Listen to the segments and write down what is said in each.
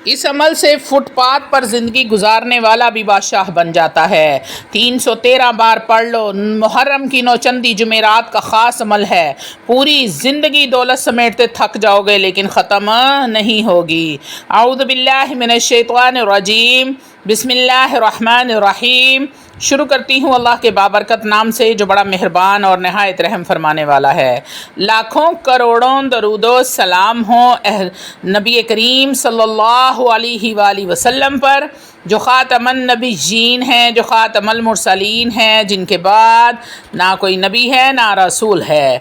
اس عمل سے fit path پر زندگی گزارنے والا بھی بادشاہ بن جاتا ہے۔ 313 بار پڑھ لو۔ محرم کی نوچندی جمعرات کا خاص عمل ہے۔ پوری زندگی دولت سمیٹتے تھک جاؤ گے لیکن ختم نہیں ہوگی۔ اعوذ باللہ من الشیطان الرجیم، بسم اللہ الرحمن الرحیم۔ شروع کرتی ہوں اللہ کے بابرکت نام سے جو بڑا مہربان اور نہایت رحم فرمانے والا ہے۔ لاکھوں کروڑوں درود و سلام ہوں نبی کریم صلی اللہ علیہ وآلہ وسلم پر، جو خاتم النبیین ہیں، جو خاتم المرسلین ہیں، جن کے بعد نہ کوئی نبی ہے نہ رسول ہے۔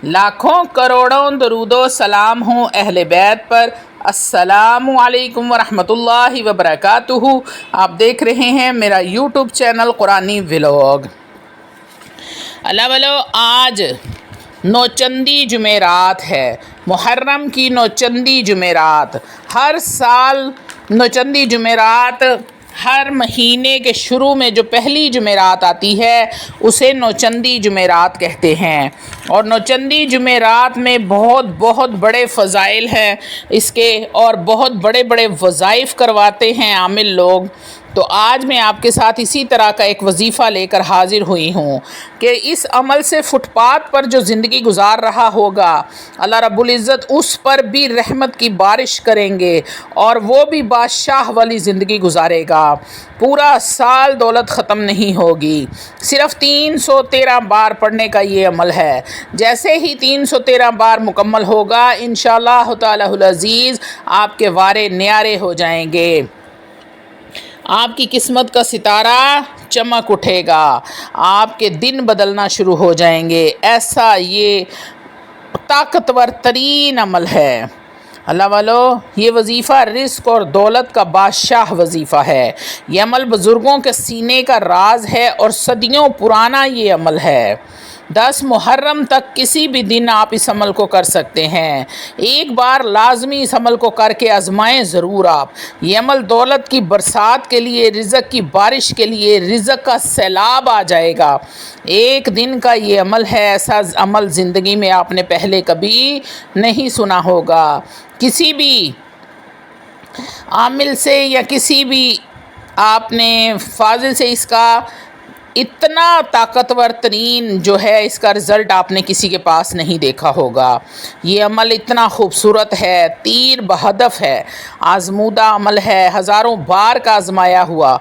لاکھوں کروڑوں درود و سلام ہوں اہل بیت پر۔ السلام علیکم ورحمۃ اللہ وبرکاتہ۔ آپ دیکھ رہے ہیں میرا یوٹیوب چینل قرآنی ولاگ۔ اللہ والو، آج نوچندی جمعرات ہے، محرم کی نوچندی جمعرات۔ ہر سال نوچندی جمعرات، ہر مہینے کے شروع میں جو پہلی جمعرات آتی ہے اسے نوچندی جمعرات کہتے ہیں، اور نوچندی جمعرات میں بہت بہت بڑے فضائل ہیں اس کے، اور بہت بڑے بڑے وظائف کرواتے ہیں عامل لوگ۔ تو آج میں آپ کے ساتھ اسی طرح کا ایک وظیفہ لے کر حاضر ہوئی ہوں کہ اس عمل سے فٹ پاتھ پر جو زندگی گزار رہا ہوگا، اللہ رب العزت اس پر بھی رحمت کی بارش کریں گے اور وہ بھی بادشاہ والی زندگی گزارے گا۔ پورا سال دولت ختم نہیں ہوگی۔ صرف 313 بار پڑھنے کا یہ عمل ہے۔ جیسے ہی 313 بار مکمل ہوگا انشاءاللہ تعالی العزیز آپ کے وارے نیارے ہو جائیں گے، آپ کی قسمت کا ستارہ چمک اٹھے گا، آپ کے دن بدلنا شروع ہو جائیں گے۔ ایسا یہ طاقتور ترین عمل ہے۔ اللہ والو، یہ وظیفہ رزق اور دولت کا بادشاہ وظیفہ ہے۔ یہ عمل بزرگوں کے سینے کا راز ہے اور صدیوں پرانا یہ عمل ہے۔ 10 محرم تک کسی بھی دن آپ اس عمل کو کر سکتے ہیں۔ ایک بار لازمی اس عمل کو کر کے آزمائیں ضرور آپ۔ یہ عمل دولت کی برسات کے لیے، رزق کی بارش کے لیے، رزق کا سیلاب آ جائے گا۔ ایک دن کا یہ عمل ہے، ایسا عمل زندگی میں آپ نے پہلے کبھی نہیں سنا ہوگا۔ کسی بھی عامل سے یا کسی بھی آپ نے فاضل سے اس کا اتنا طاقتور ترین جو ہے اس کا رزلٹ آپ نے کسی کے پاس نہیں دیکھا ہوگا۔ یہ عمل اتنا خوبصورت ہے، تیر بہدف ہے، آزمودہ عمل ہے، ہزاروں بار کا آزمایا ہوا،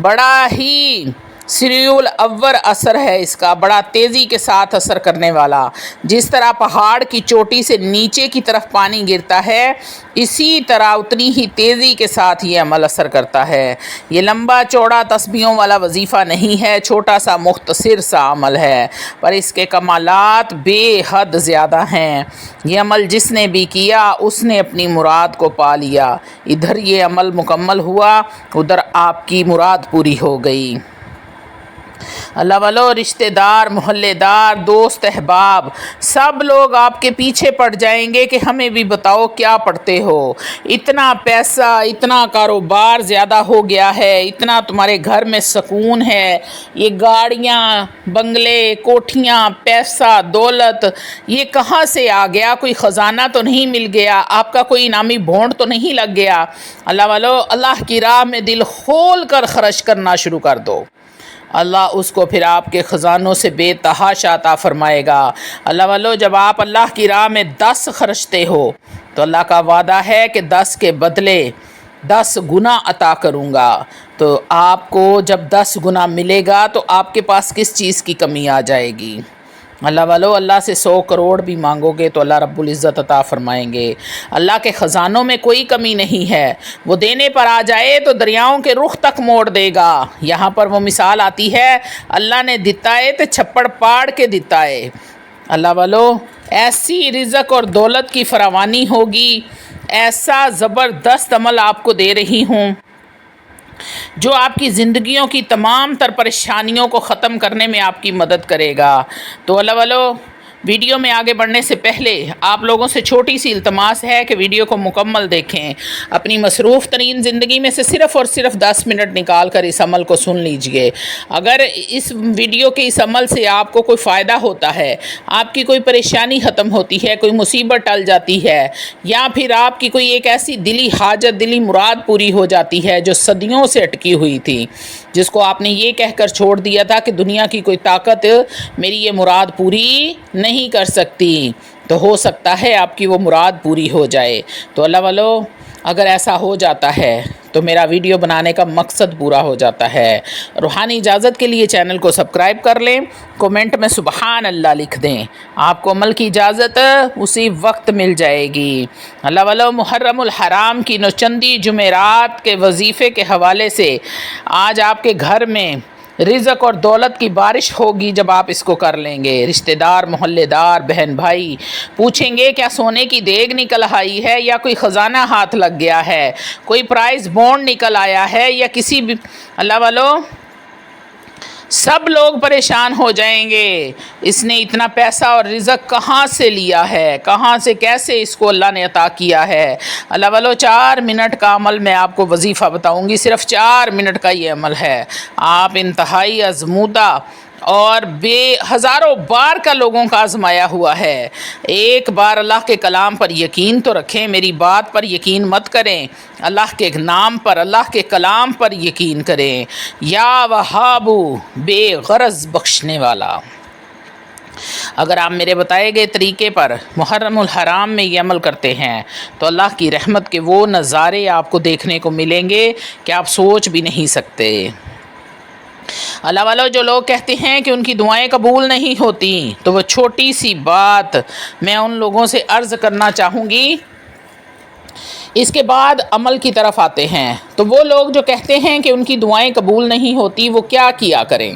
بڑا ہی سریع الاول اثر ہے اس کا، بڑا تیزی کے ساتھ اثر کرنے والا۔ جس طرح پہاڑ کی چوٹی سے نیچے کی طرف پانی گرتا ہے، اسی طرح اتنی ہی تیزی کے ساتھ یہ عمل اثر کرتا ہے۔ یہ لمبا چوڑا تسبیحوں والا وظیفہ نہیں ہے، چھوٹا سا مختصر سا عمل ہے، پر اس کے کمالات بے حد زیادہ ہیں۔ یہ عمل جس نے بھی کیا اس نے اپنی مراد کو پا لیا۔ ادھر یہ عمل مکمل ہوا، ادھر آپ کی مراد پوری ہو گئی۔ اللہ والو، رشتہ دار، محلے دار، دوست، احباب، سب لوگ آپ کے پیچھے پڑ جائیں گے کہ ہمیں بھی بتاؤ کیا پڑھتے ہو۔ اتنا پیسہ، اتنا کاروبار زیادہ ہو گیا ہے، اتنا تمہارے گھر میں سکون ہے، یہ گاڑیاں، بنگلے، کوٹھیاں، پیسہ، دولت، یہ کہاں سے آ گیا؟ کوئی خزانہ تو نہیں مل گیا؟ آپ کا کوئی انعامی بونڈ تو نہیں لگ گیا؟ اللہ والو، اللہ کی راہ میں دل کھول کر خرچ کرنا شروع کر دو، اللہ اس کو پھر آپ کے خزانوں سے بے تحاشا عطا فرمائے گا۔ اللہ والو، جب آپ اللہ کی راہ میں 10 خرچتے ہو تو اللہ کا وعدہ ہے کہ 10 کے بدلے 10 گنا عطا کروں گا۔ تو آپ کو جب 10 گنا ملے گا تو آپ کے پاس کس چیز کی کمی آ جائے گی؟ اللہ والو، اللہ سے 100 کروڑ بھی مانگو گے تو اللہ رب العزت عطا فرمائیں گے۔ اللہ کے خزانوں میں کوئی کمی نہیں ہے، وہ دینے پر آ جائے تو دریاؤں کے رخ تک موڑ دے گا۔ یہاں پر وہ مثال آتی ہے، اللہ نے دیتا ہے تو چھپڑ پاڑ کے دیتا ہے۔ اللہ والو، ایسی رزق اور دولت کی فراوانی ہوگی، ایسا زبردست عمل آپ کو دے رہی ہوں جو آپ کی زندگیوں کی تمام تر پریشانیوں کو ختم کرنے میں آپ کی مدد کرے گا۔ تو اللہ والو، ویڈیو میں آگے بڑھنے سے پہلے آپ لوگوں سے چھوٹی سی التماس ہے کہ ویڈیو کو مکمل دیکھیں، اپنی مصروف ترین زندگی میں سے صرف اور صرف 10 منٹ نکال کر اس عمل کو سن لیجئے۔ اگر اس ویڈیو کے اس عمل سے آپ کو کوئی فائدہ ہوتا ہے، آپ کی کوئی پریشانی ختم ہوتی ہے، کوئی مصیبت ٹل جاتی ہے، یا پھر آپ کی کوئی ایک ایسی دلی حاجت، دلی مراد پوری ہو جاتی ہے جو صدیوں سے اٹکی ہوئی تھی، جس کو آپ نے یہ کہہ کر چھوڑ دیا تھا کہ دنیا کی کوئی طاقت میری یہ مراد پوری نہیں کر سکتی، تو ہو سکتا ہے آپ کی وہ مراد پوری ہو جائے۔ تو اللہ والو، اگر ایسا ہو جاتا ہے تو میرا ویڈیو بنانے کا مقصد پورا ہو جاتا ہے۔ روحانی اجازت کے لیے چینل کو سبسکرائب کر لیں، کومنٹ میں سبحان اللہ لکھ دیں، آپ کو عمل کی اجازت اسی وقت مل جائے گی۔ اللہ والو، محرم الحرام کی نوچندی جمعرات کے وظیفے کے حوالے سے آج آپ کے گھر میں رزق اور دولت کی بارش ہوگی جب آپ اس کو کر لیں گے۔ رشتہ دار، محلے دار، بہن بھائی پوچھیں گے کیا سونے کی دیگ نکل آئی ہے یا کوئی خزانہ ہاتھ لگ گیا ہے، کوئی پرائز بونڈ نکل آیا ہے یا کسی بھی۔ اللہ والو، سب لوگ پریشان ہو جائیں گے، اس نے اتنا پیسہ اور رزق کہاں سے لیا ہے، کہاں سے کیسے اس کو اللہ نے عطا کیا ہے۔ اللہ والو، 4 منٹ کا عمل میں آپ کو وظیفہ بتاؤں گی، صرف 4 منٹ کا یہ عمل ہے۔ آپ انتہائی آزمودہ اور ہزاروں بار کا لوگوں کا آزمایا ہوا ہے۔ ایک بار اللہ کے کلام پر یقین تو رکھیں، میری بات پر یقین مت کریں، اللہ کے نام پر، اللہ کے کلام پر یقین کریں۔ یا وہابو، بے غرض بخشنے والا۔ اگر آپ میرے بتائے گئے طریقے پر محرم الحرام میں یہ عمل کرتے ہیں تو اللہ کی رحمت کے وہ نظارے آپ کو دیکھنے کو ملیں گے کہ آپ سوچ بھی نہیں سکتے۔ اللہ والو، جو لوگ کہتے ہیں کہ ان کی دعائیں قبول نہیں ہوتی، تو وہ چھوٹی سی بات میں ان لوگوں سے عرض کرنا چاہوں گی، اس کے بعد عمل کی طرف آتے ہیں۔ تو وہ لوگ جو کہتے ہیں کہ ان کی دعائیں قبول نہیں ہوتی، وہ کیا کیا کریں؟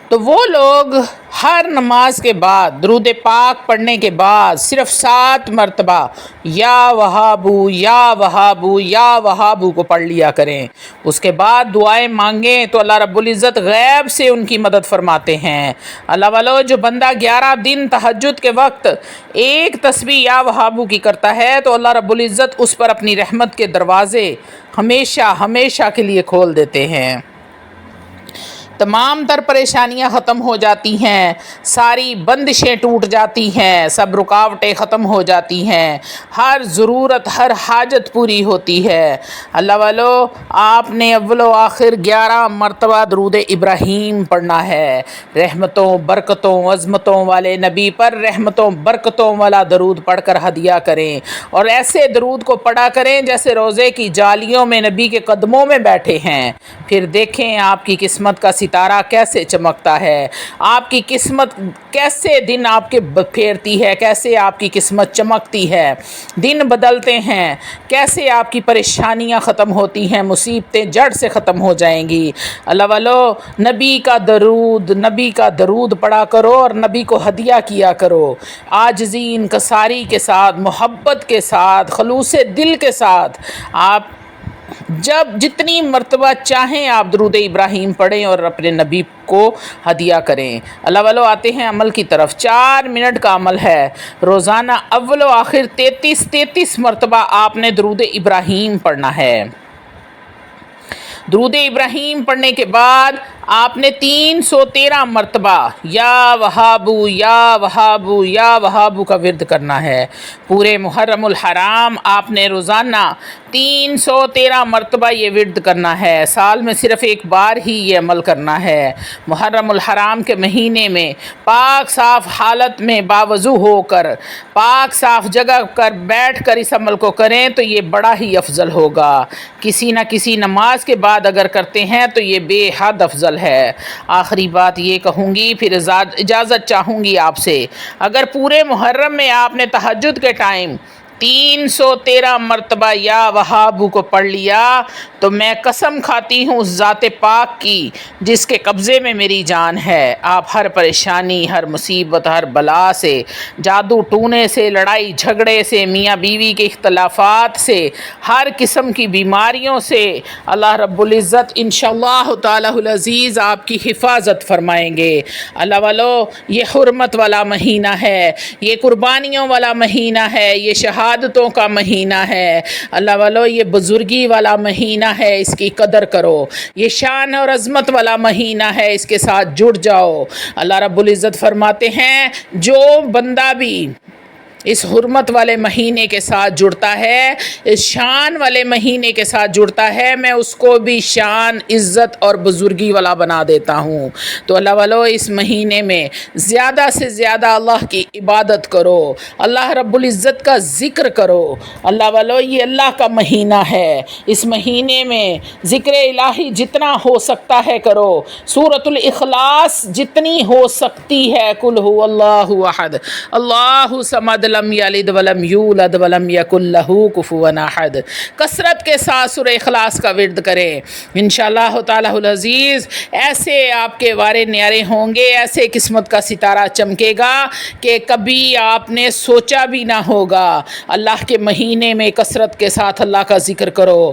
تو وہ لوگ ہر نماز کے بعد درود پاک پڑھنے کے بعد صرف 7 مرتبہ یا وہابو یا وہابو یا وہابو کو پڑھ لیا کریں۔ اس کے بعد دعائیں مانگیں تو اللہ رب العزت غیب سے ان کی مدد فرماتے ہیں۔ اللہ والو، جو بندہ 11 دن تہجد کے وقت ایک تسبیح یا وہابو کی کرتا ہے تو اللہ رب العزت اس پر اپنی رحمت کے دروازے ہمیشہ ہمیشہ کے لیے کھول دیتے ہیں۔ تمام تر پریشانیاں ختم ہو جاتی ہیں، ساری بندشیں ٹوٹ جاتی ہیں، سب رکاوٹیں ختم ہو جاتی ہیں، ہر ضرورت، ہر حاجت پوری ہوتی ہے۔ اللہ والو، آپ نے اول و آخر 11 مرتبہ درود ابراہیم پڑھنا ہے۔ رحمتوں، برکتوں، عظمتوں والے نبی پر رحمتوں، برکتوں والا درود پڑھ کر ہدیہ کریں، اور ایسے درود کو پڑھا کریں جیسے روزے کی جالیوں میں نبی کے قدموں میں بیٹھے ہیں۔ پھر دیکھیں آپ کی قسمت کا ستارہ کیسے چمکتا ہے، آپ کی قسمت کیسے دن آپ کے پھیرتی ہے، کیسے آپ کی قسمت چمکتی ہے، دن بدلتے ہیں، کیسے آپ کی پریشانیاں ختم ہوتی ہیں، مصیبتیں جڑ سے ختم ہو جائیں گی۔ اللہ والو، نبی کا درود پڑھا کرو اور نبی کو ہدیہ کیا کرو، عاجزی، انکساری کے ساتھ، محبت کے ساتھ، خلوص دل کے ساتھ۔ آپ جتنی مرتبہ چاہیں آپ درود ابراہیم پڑھیں اور اپنے نبی کو ہدیہ کریں۔ اللہ والو، آتے ہیں عمل کی طرف۔ 4 منٹ کا عمل ہے، روزانہ اول و آخر 33 مرتبہ آپ نے درود ابراہیم پڑھنا ہے۔ درود ابراہیم پڑھنے کے بعد آپ نے 313 مرتبہ یا وہابو یا وہابو یا وہابو کا ورد کرنا ہے۔ پورے محرم الحرام آپ نے روزانہ 313 مرتبہ یہ ورد کرنا ہے، سال میں صرف ایک بار ہی یہ عمل کرنا ہے۔ محرم الحرام کے مہینے میں پاک صاف حالت میں باوضو ہو کر پاک صاف جگہ پر بیٹھ کر اس عمل کو کریں تو یہ بڑا ہی افضل ہوگا۔ کسی نہ کسی نماز کے بعد اگر کرتے ہیں تو یہ بے حد افضل ہے۔ آخری بات یہ کہوں گی، پھر اجازت چاہوں گی آپ سے، اگر پورے محرم میں آپ نے تہجد کے ٹائم 313 مرتبہ یا وہابو کو پڑھ لیا تو میں قسم کھاتی ہوں اس ذات پاک کی جس کے قبضے میں میری جان ہے، آپ ہر پریشانی، ہر مصیبت، ہر بلا سے، جادو ٹونے سے، لڑائی جھگڑے سے، میاں بیوی کے اختلافات سے، ہر قسم کی بیماریوں سے اللہ رب العزت انشاءاللہ تعالی العزیز آپ کی حفاظت فرمائیں گے۔ اللہ والو، یہ حرمت والا مہینہ ہے، یہ قربانیوں والا مہینہ ہے، یہ شہادتوں کا مہینہ ہے، اللہ والو یہ بزرگی والا مہینہ ہے، اس کی قدر کرو، یہ شان اور عظمت والا مہینہ ہے، اس کے ساتھ جڑ جاؤ۔ اللہ رب العزت فرماتے ہیں جو بندہ بھی اس حرمت والے مہینے کے ساتھ جڑتا ہے، اس شان والے مہینے کے ساتھ جڑتا ہے، میں اس کو بھی شان، عزت اور بزرگی والا بنا دیتا ہوں۔ تو اللہ والو اس مہینے میں زیادہ سے زیادہ اللہ کی عبادت کرو، اللہ رب العزت کا ذکر کرو۔ اللہ والو یہ اللہ کا مہینہ ہے، اس مہینے میں ذکر الہی جتنا ہو سکتا ہے کرو، سورۃ الاخلاص جتنی ہو سکتی ہے، قل هو اللہ احد اللہ صمد لم یلد ولم یولد ولم یکن لہ کفوا احد، کثرت کے ساتھ سورہ اخلاص کا ورد کریں، انشاءاللہ تعالی العزیز ایسے آپ کے وارے نیارے ہوں گے، ایسے قسمت کا ستارہ چمکے گا کہ کبھی آپ نے سوچا بھی نہ ہوگا۔ اللہ کے مہینے میں کثرت کے ساتھ اللہ کا ذکر کرو،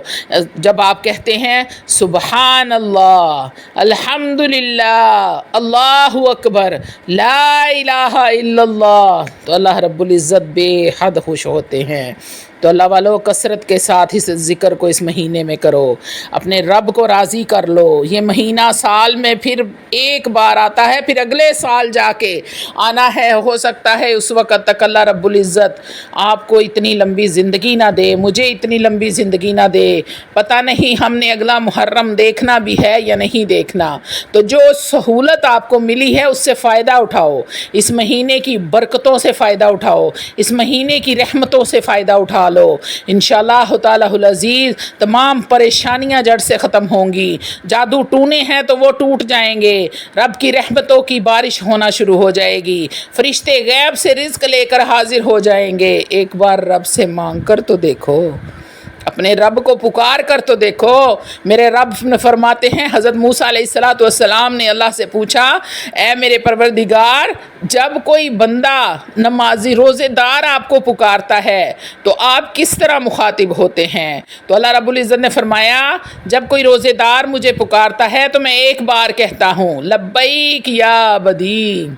جب آپ کہتے ہیں سبحان اللہ، الحمدللہ، اللہ اکبر، لا الہ الا اللہ، تو اللہ رب العزت بے حد خوش ہوتے ہیں۔ تو اللہ والو کثرت کے ساتھ اس ذکر کو اس مہینے میں کرو، اپنے رب کو راضی کر لو۔ یہ مہینہ سال میں پھر ایک بار آتا ہے، پھر اگلے سال جا کے آنا ہے، ہو سکتا ہے اس وقت تک اللہ رب العزت آپ کو اتنی لمبی زندگی نہ دے، مجھے اتنی لمبی زندگی نہ دے، پتہ نہیں ہم نے اگلا محرم دیکھنا بھی ہے یا نہیں دیکھنا۔ تو جو سہولت آپ کو ملی ہے اس سے فائدہ اٹھاؤ، اس مہینے کی برکتوں سے فائدہ اٹھاؤ، اس مہینے کی رحمتوں سے فائدہ اٹھا لو، انشاءاللہ تعالی العزیز تمام پریشانیاں جڑ سے ختم ہوں گی، جادو ٹونے ہیں تو وہ ٹوٹ جائیں گے، رب کی رحمتوں کی بارش ہونا شروع ہو جائے گی، فرشتے غیب سے رزق لے کر حاضر ہو جائیں گے۔ ایک بار رب سے مانگ کر تو دیکھو، اپنے رب کو پکار کر تو دیکھو۔ میرے رب نے فرماتے ہیں، حضرت موسیٰ علیہ السلام نے اللہ سے پوچھا، اے میرے پروردگار جب کوئی بندہ نمازی روزے دار آپ کو پکارتا ہے تو آپ کس طرح مخاطب ہوتے ہیں؟ تو اللہ رب العزت نے فرمایا جب کوئی روزے دار مجھے پکارتا ہے تو میں ایک بار کہتا ہوں لبیک یا عبدی۔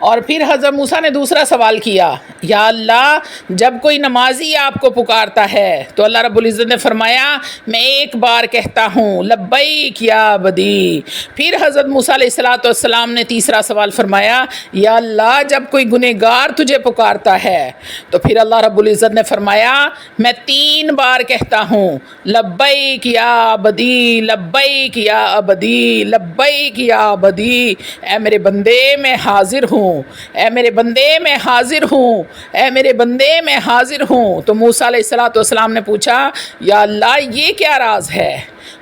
اور پھر حضرت موسیٰ نے دوسرا سوال کیا، یا اللہ جب کوئی نمازی آپ کو پکارتا ہے تو اللہ رب العزت نے فرمایا میں ایک بار کہتا ہوں لبیک یا عبدی۔ پھر حضرت موسیٰ علیہ السلام نے تیسرا سوال فرمایا، یا اللہ جب کوئی گنہگار تجھے پکارتا ہے تو پھر اللہ رب العزت نے فرمایا میں 3 بار کہتا ہوں لبیک یا عبدی، لبیک یا عبدی، لبیک یا عبدی، اے میرے بندے میں حاضر ہوں، اے میرے بندے میں حاضر ہوں، اے میرے بندے میں حاضر ہوں۔ تو موسیٰ علیہ السلام نے پوچھا، یا اللہ یہ کیا راز ہے؟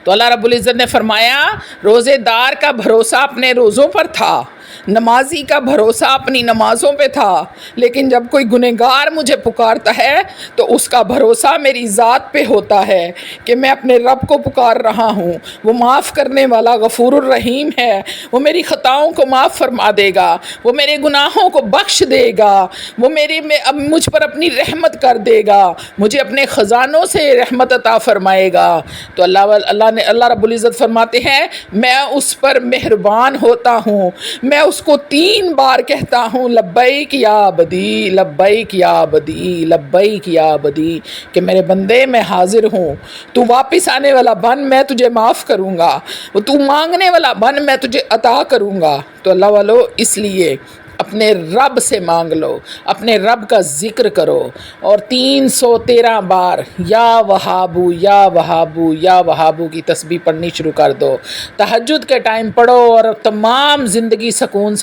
تو اللہ رب العزت نے فرمایا روزے دار کا بھروسہ اپنے روزوں پر تھا، نمازی کا بھروسہ اپنی نمازوں پہ تھا، لیکن جب کوئی گنہگار مجھے پکارتا ہے تو اس کا بھروسہ میری ذات پہ ہوتا ہے کہ میں اپنے رب کو پکار رہا ہوں، وہ معاف کرنے والا غفور الرحیم ہے، وہ میری خطاؤں کو معاف فرما دے گا، وہ میرے گناہوں کو بخش دے گا، وہ مجھ پر اپنی رحمت کر دے گا، مجھے اپنے خزانوں سے رحمت عطا فرمائے گا۔ تو اللہ رب العزت فرماتے ہیں میں اس پر مہربان ہوتا ہوں، میں اس کو 3 بار کہتا ہوں لبیک یا عبدی، لبیک یا عبدی، لبیک یا عبدی، کہ میرے بندے میں حاضر ہوں، تو واپس آنے والا بن میں تجھے معاف کروں گا، تو مانگنے والا بن میں تجھے عطا کروں گا۔ تو اللہ والو اس لیے اپنے رب سے مانگ لو، اپنے رب کا ذکر کرو، اور 313 بار یا وہابو یا وہابو یا وہابو کی تسبیح پڑھنی شروع کر دو، تہجد کے ٹائم پڑھو اور تمام زندگی سکون